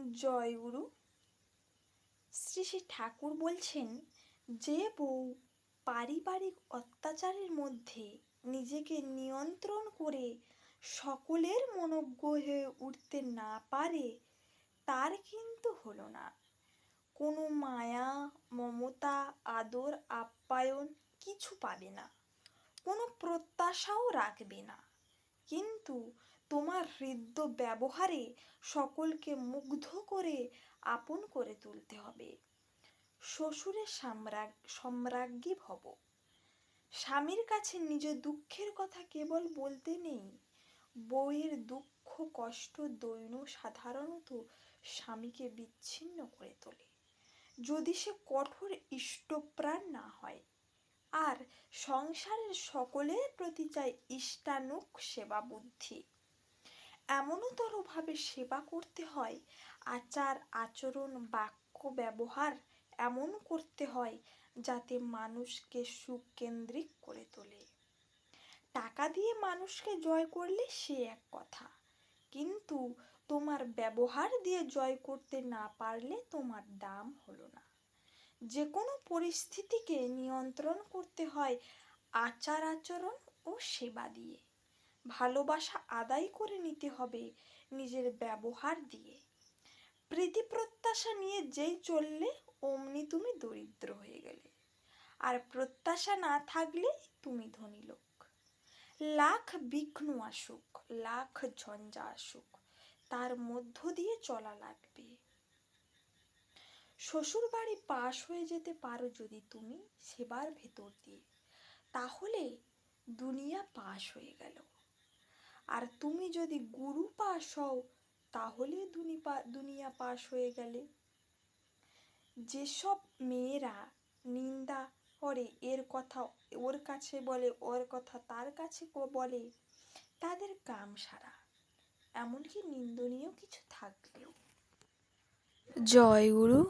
জয়গুরু। শ্রী শ্রী ঠাকুর বলছেন, যে বউ পারিবারিক অত্যাচারের মধ্যে নিজেকে নিয়ন্ত্রণ করে সকলের মনোজ্ঞ হয়ে উঠতে না পারে, তার কিন্তু হলো না। কোনো মায়া, মমতা, আদর, আপ্যায়ন কিছু পাবে না, কোনো প্রত্যাশাও রাখবে না। কিন্তু তোমার হৃদ্য ব্যবহারে সকলকে মুগ্ধ করে আপন করে তুলতে হবে। শ্বশুরের সম্রাজ্ঞী ভব। স্বামীর কাছে নিজের দুঃখের কথা কেবল বলতে নেই। বউয়ের দুঃখ, কষ্ট, দৈন্য সাধারণত স্বামীকে বিচ্ছিন্ন করে তোলে, যদি সে কঠোর ইষ্টপ্রাণ না হয়। আর সংসারের সকলের প্রতি চাই ইষ্টানুগ সেবা বুদ্ধি। এমনতরভাবে সেবা করতে হয়, আচার আচরণ বাক্য ব্যবহার এমন করতে হয় যাতে মানুষকে সুকেন্দ্রিক করে তোলে। টাকা দিয়ে মানুষকে জয় করলে সে এক কথা, কিন্তু তোমার ব্যবহার দিয়ে জয় করতে না পারলে তোমার দাম হলো না। যে কোনো পরিস্থিতিকে নিয়ন্ত্রণ করতে হয় আচার আচরণ ও সেবা দিয়ে। ভালোবাসা আদায় করে নিতে হবে নিজের ব্যবহার দিয়ে। প্রীতি প্রত্যাশা নিয়ে যেই চললে অমনি তুমি দরিদ্র হয়ে গেলে, আর প্রত্যাশা না থাকলে তুমি ধনী লোক। লাখ বিঘ্ন আসুক, লাখ ঝঞ্ঝা আসুক, তার মধ্য দিয়ে চলা লাগবে। শ্বশুর বাড়ি পাশ হয়ে যেতে পারো যদি তুমি সেবার ভেতর দিয়ে, তাহলে দুনিয়া পাশ হয়ে গেল। আর তুমি যদি গুরু পাশ হও, তাহলে দুনিয়া পাশ হয়ে গেলে। যেসব মেয়েরা নিন্দা করে, এর কথা ওর কাছে বলে, ওর কথা তার কাছে বলে, তাদের কাম সারা, এমনকি নিন্দনীয় কিছু থাকলেও। জয় গুরু।